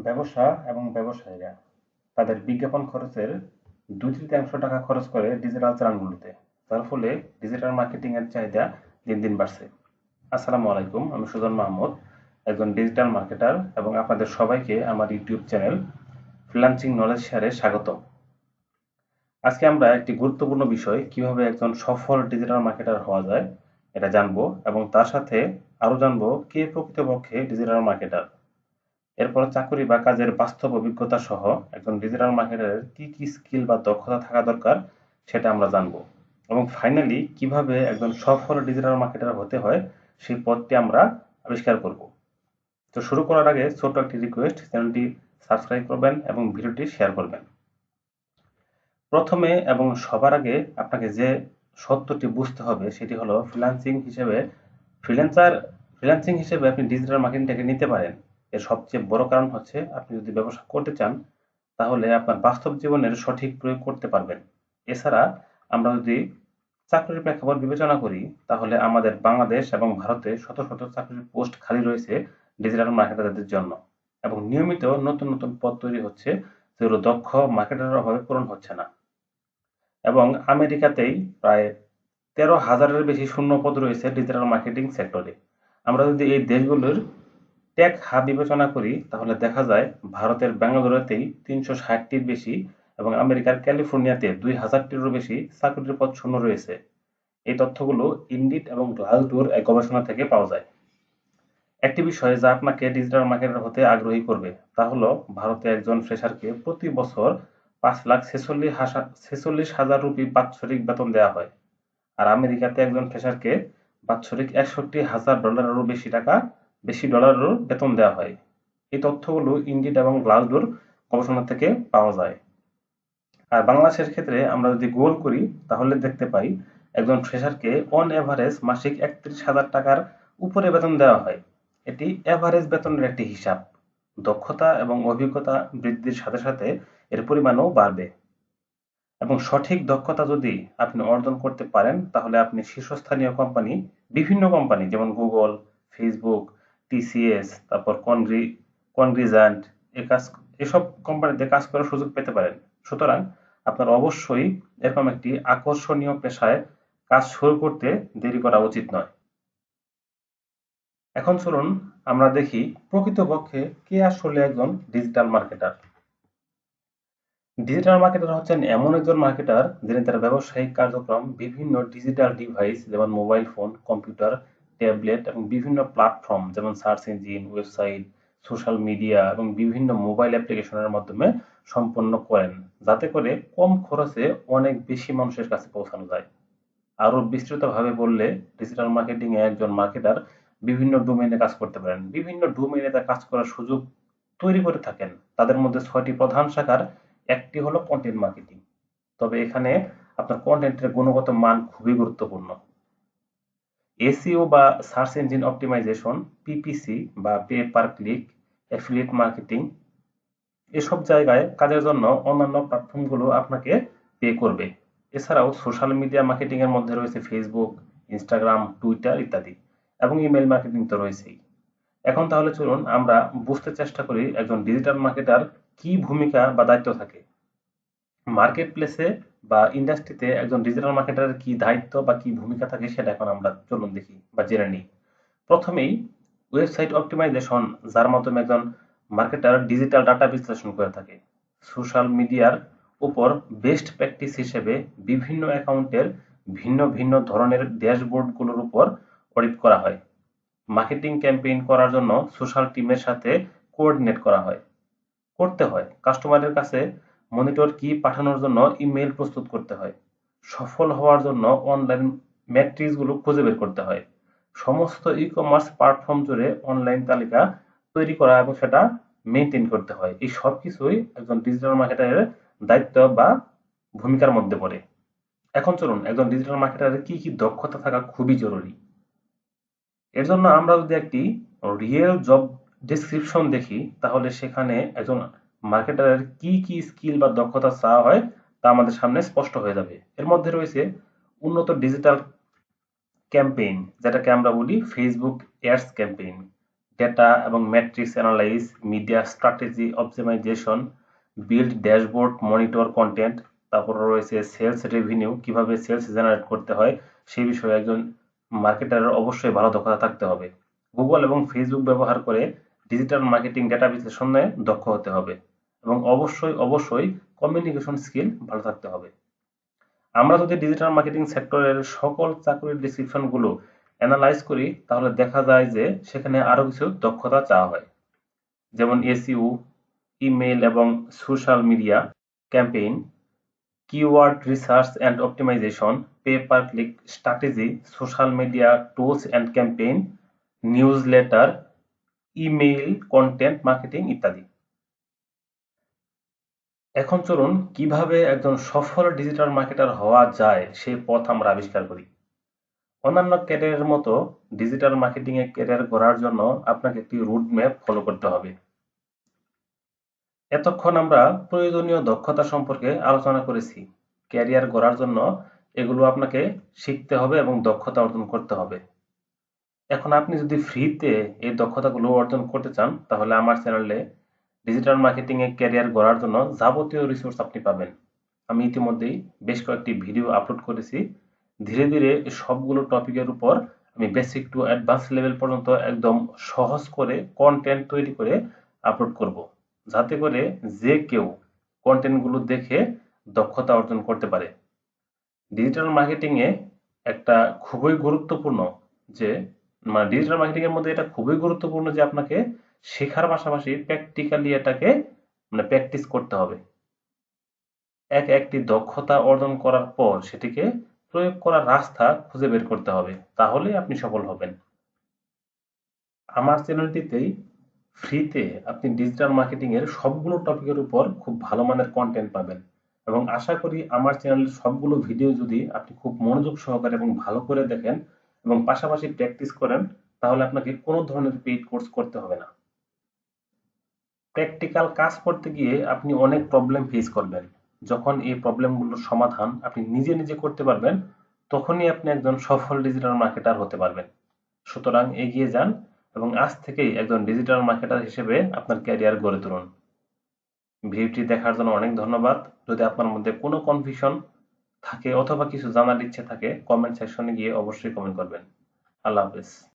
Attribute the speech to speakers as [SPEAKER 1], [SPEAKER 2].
[SPEAKER 1] ব্যবসা এবং ব্যবসায়ীরা তাদের বিজ্ঞাপন খরচের 2/3 টাকা খরচ করে ডিজিটাল চ্যানেলগুলোতে, যার ফলে ডিজিটাল মার্কেটিং এর চাহিদা দিন দিন বাড়ছে। আসসালামু আলাইকুম, আমি সুজন মাহমুদ, একজন ডিজিটাল মার্কেটার, এবং আপনাদের সবাইকে আমার ইউটিউব চ্যানেল ফ্রিল্যান্সিং নলেজ শেয়ারে স্বাগত। আজকে আমরা একটি গুরুত্বপূর্ণ বিষয়, কিভাবে একজন সফল ডিজিটাল মার্কেটার হওয়া যায়, এটা জানবো, এবং তার সাথে আরো জানবো কে প্রকৃতপক্ষে ডিজিটাল মার্কেটার। এরপর চাকরি বা কাজের বাস্তব অভিজ্ঞতা সহ একজন ডিজিটাল মার্কেটারের কি কি স্কিল বা দক্ষতা থাকা দরকার সেটা আমরা জানবো, এবং ফাইনালি কিভাবে একজন সফল ডিজিটাল মার্কেটার হতে হয় সেই পথটি আমরা আবিষ্কার করব। তো শুরু করার আগে ছোট্ট একটি রিকোয়েস্ট, চ্যানেলটি সাবস্ক্রাইব করবেন এবং ভিডিওটি শেয়ার করবেন। প্রথমে এবং সবার আগে আপনাকে যে সত্যটি বুঝতে হবে সেটি হলো ফ্রিল্যান্সিং হিসেবে আপনি ডিজিটাল মার্কেটিংটাকে নিতে পারেন। এর সবচেয়ে বড় কারণ হচ্ছে, আপনি যদি ব্যবসা করতে চান তাহলে আপনার বাস্তব জীবনের সঠিক প্রয়োগ করতে পারবেন। এছাড়া আমরা যদি চাকরির প্রেক্ষাপট বিবেচনা করি, তাহলে আমাদের বাংলাদেশ এবং ভারতে শত শত চাকরির পোস্ট খালি রয়েছে ডিজিটাল মার্কেটারদের জন্য, এবং নিয়মিত নতুন নতুন পদ তৈরি হচ্ছে, যেগুলো দক্ষ মার্কেটারের অভাবে পূরণ হচ্ছে না। এবং আমেরিকাতেই প্রায় 13,000-এর বেশি শূন্য পদ রয়েছে ডিজিটাল মার্কেটিং সেক্টরে। আমরা যদি এই দেশগুলোর টেক হাব বিবেচনা করি, তাহলে দেখা যায় ভারতের বেঙ্গালুরুতেই 360-টির বেশি এবং আমেরিকার ক্যালিফোর্নিয়াতে 2,000-টিরও বেশি চাকরির পদ শূন্য রয়েছে। এই তথ্যগুলো ইন্ডিড এবং গ্লাসডোর এক গবেষণা থেকে পাওয়া যায়। একটি বিষয় যা আপনাকে ডিজিটাল মার্কেটার হতে আগ্রহী করবে তা হলো, ভারতে একজন ফ্রেশারকে প্রতি বছর 5,46,000 রুপি বাৎসরিক বেতন দেওয়া হয়, আর আমেরিকাতে একজন ফ্রেশারকে বাৎসরিক $61,000-এরও বেশি ডলারেরও বেতন দেওয়া হয়। এই তথ্যগুলো ইন্ডিড এবং গ্লাসডোর গবেষণা থেকে পাওয়া যায়। আর বাংলাদেশের ক্ষেত্রে আমরা যদি গুগল করি, তাহলে দেখতে পাই একজন ফ্রেশারকে অন এভারেজ মাসিক 31,000 টাকার উপরে বেতন দেওয়া হয়। এটি এভারেজ বেতনের একটি হিসাব। দক্ষতা এবং অভিজ্ঞতা বৃদ্ধির সাথে সাথে এর পরিমাণও বাড়বে, এবং সঠিক দক্ষতা যদি আপনি অর্জন করতে পারেন, তাহলে আপনি শীর্ষস্থানীয় বিভিন্ন কোম্পানি যেমন গুগল, ফেসবুক, টিসিএস, তারপর কনগ্রিজান্ট, এসব কোম্পানিতে কাজ করার সুযোগ পেতে পারেন। সুতরাং আপনার অবশ্যই এরকম একটি আকর্ষণীয় পেশায় কাজ শুরু করতে দেরি করা উচিত নয়। এখন চলুন আমরা দেখি প্রকৃতপক্ষে কে আসলে একজন ডিজিটাল মার্কেটার। ডিজিটাল মার্কেটার হচ্ছেন এমন একজন মার্কেটার যিনি তার ব্যবসায়িক কার্যক্রম বিভিন্ন ডিজিটাল ডিভাইস যেমন মোবাইল ফোন, কম্পিউটার, ট্যাবলেট এবং বিভিন্ন প্ল্যাটফর্ম যেমন search engine, website, social media এবং বিভিন্ন মোবাইল অ্যাপ্লিকেশনের মাধ্যমে সম্পন্ন করেন, যাতে করে কম খরচে অনেক বেশি মানুষের কাছে পৌঁছানো যায়। আরো বিস্তৃতভাবে বললে, ডিজিটাল মার্কেটিং এ একজন মার্কেটার বিভিন্ন ডোমেইনে কাজ করতে পারেন, বিভিন্ন ডোমেইনে তার কাজ করার সুযোগ তৈরি করে থাকেন। তাদের মধ্যে 6টি প্রধান শাখার একটি হলো কন্টেন্ট মার্কেটিং। তবে এখানে আপনার কন্টেন্টের গুণগত মান খুবই গুরুত্বপূর্ণ। এসইও বা সার্চ ইঞ্জিন অপটিমাইজেশন, পিপিসি বা pay per click, affiliate marketing, এসব জায়গায় কাজের জন্য অন্যান্য প্ল্যাটফর্মগুলো আপনাকে পে করবে। এছাড়াও সোশ্যাল মিডিয়া মার্কেটিং এর মধ্যে রয়েছে ফেসবুক, ইনস্টাগ্রাম, টুইটার ইত্যাদি, এবং ইমেল মার্কেটিং তো রয়েছেই। এখন তাহলে চলুন আমরা বুঝতে চেষ্টা করি একজন ডিজিটাল মার্কেটার কি ভূমিকা বা দায়িত্ব থাকে। মার্কেট প্লেসে বা ইন্ডাস্ট্রিতে একজন ডিজিটাল মার্কেটারের কি দায়িত্ব বা কি ভূমিকা থাকে সেটা এখন আমরা চলুন দেখি বা জেনে নিই। প্রথমেই ওয়েবসাইট অপটিমাইজেশন, যার মাধ্যমে একজন মার্কেটার ডিজিটাল ডাটা বিশ্লেষণ করে থাকে। সোশ্যাল মিডিয়ার উপর বেস্ট প্র্যাকটিস হিসেবে বিভিন্ন অ্যাকাউন্টের ভিন্ন ভিন্ন ধরনের ড্যাশবোর্ডগুলোর উপর অডিট করা হয়। মার্কেটিং ক্যাম্পেইন করার জন্য সোশ্যাল টিমের সাথে কোঅর্ডিনেট করতে হয়। কাস্টমারের কাছে মনিটর কি পাঠানোর জন্য ইমেইল প্রস্তুত করতে হয়। সফল হওয়ার জন্য অনলাইন ম্যাট্রিক্সগুলো খুঁজে বের করতে হয়। সমস্ত ই-কমার্স প্ল্যাটফর্ম জুড়ে অনলাইন তালিকা তৈরি করা এবং সেটা মেইনটেইন করতে হয়। এই সবকিছুই একজন ডিজিটাল মার্কেটারের দায়িত্ব বা ভূমিকার মধ্যে পড়ে। এখন চলুন একজন ডিজিটাল মার্কেটারের কি কি দক্ষতা থাকা খুবই জরুরি। এর জন্য আমরা যদি একটি রিয়েল জব ডেসক্রিপশন দেখি, তাহলে সেখানে একজন মার্কেটারের কি কি স্কিল বা দক্ষতা চাওয়া হয় তা আমাদের সামনে স্পষ্ট হয়ে যাবে। এর মধ্যে রয়েছে উন্নত ডিজিটাল ক্যাম্পেইন, যেটাকে আমরা বলি ফেসবুক অ্যাডস ক্যাম্পেইন, ডেটা এবং metrics analyse, media strategy optimisation, build dashboard, monitor content. তারপর রয়েছে সেলস রেভিনিউ, কিভাবে সেলস জেনারেট করতে হয় সেই বিষয়ে একজন মার্কেটারের অবশ্যই ভালো দক্ষতা থাকতে হবে। গুগল এবং ফেসবুক ব্যবহার করে ডিজিটাল মার্কেটিং ডেটা বিশ্লেষণে দক্ষ হতে হবে এবং অবশ্যই অবশ্যই কমিউনিকেশন স্কিল ভালো থাকতে হবে। আমরা যদি ডিজিটাল মার্কেটিং সেক্টরের সকল চাকরির ডেসক্রিপশনগুলো অ্যানালাইজ করি তাহলে দেখা যায় যে সেখানে আরো কিছু দক্ষতা চাওয়া হয়, যেমন এসইও, ইমেইল এবং social media campaign, keyword research and optimisation, pay per click strategy, social media tools and campaign, newsletter, email content marketing ইত্যাদি। এখন চলুন কিভাবে একজন সফল ডিজিটাল মার্কেটার হওয়া যায় সেই পথ আমরা আবিষ্কার করি। অন্যান্য ক্যারিয়ারের মতো ডিজিটাল মার্কেটিং এ ক্যারিয়ার গড়ার জন্য আপনাকে একটি রুট ম্যাপ ফলো করতে হবে। এতক্ষণ আমরা প্রয়োজনীয় দক্ষতা সম্পর্কে আলোচনা করেছি। ক্যারিয়ার গড়ার জন্য এগুলো আপনাকে শিখতে হবে এবং দক্ষতা অর্জন করতে হবে। এখন আপনি যদি ফ্রিতে এই দক্ষতাগুলো অর্জন করতে চান তাহলে আমার চ্যানেলে ডিজিটাল মার্কেটিং এ ক্যারিয়ার গড়ার জন্য যাবতীয় রিসোর্স আপনি পাবেন। আমি ইতিমধ্যেই বেশ কয়েকটি ভিডিও আপলোড করেছি। ধীরে ধীরে সবগুলো টপিকের উপর আমি বেসিক টু অ্যাডভান্স লেভেল পর্যন্ত একদম সহজ করে কন্টেন্ট তৈরি করে আপলোড করব, যাতে করে যে কেউ কন্টেন্টগুলো দেখে দক্ষতা অর্জন করতে পারে। ডিজিটাল মার্কেটিং এ একটা খুবই গুরুত্বপূর্ণ যে ডিজিটাল মার্কেটিং এর মধ্যে এটা খুবই গুরুত্বপূর্ণ যে আপনাকে শেখার পাশাপাশি প্র্যাকটিক্যালি এটাকে প্র্যাকটিস করতে হবে। একটি দক্ষতা অর্জন করার পর সেটিকে প্রয়োগ করার রাস্তা খুঁজে বের করতে হবে, তাহলেই আপনি সফল হবেন। আমার চ্যানেলটিতেই ফ্রিতে আপনি ডিজিটাল মার্কেটিং এর সবগুলো টপিকের উপর খুব ভালো মানের কন্টেন্ট পাবেন এবং আশা করি আমার চ্যানেলের সবগুলো ভিডিও যদি আপনি খুব মনোযোগ সহকারে এবং ভালো করে দেখেন এবং পাশাপাশি প্র্যাকটিস করেন তাহলে আপনাকে কোনো ধরনের পেইড কোর্স করতে হবে না। প্র্যাকটিক্যাল কাজ করতে গিয়ে আপনি অনেক প্রবলেম ফেস করবেন। যখন এই প্রবলেমগুলোর সমাধান আপনি নিজে নিজে করতে পারবেন তখনই আপনি একজন সফল ডিজিটাল মার্কেটার হতে পারবেন। সুতরাং এগিয়ে যান এবং আজ থেকেই একজন ডিজিটাল মার্কেটার হিসেবে আপনার ক্যারিয়ার গড়ে তুলুন। ভিডিওটি দেখার জন্য অনেক ধন্যবাদ। যদি আপনার মধ্যে কোনো কনফিউশন থাকে অথবা কিছু জানার ইচ্ছে থাকে কমেন্ট সেকশনে গিয়ে অবশ্যই কমেন্ট করবেন। আল্লাহ হাফেজ।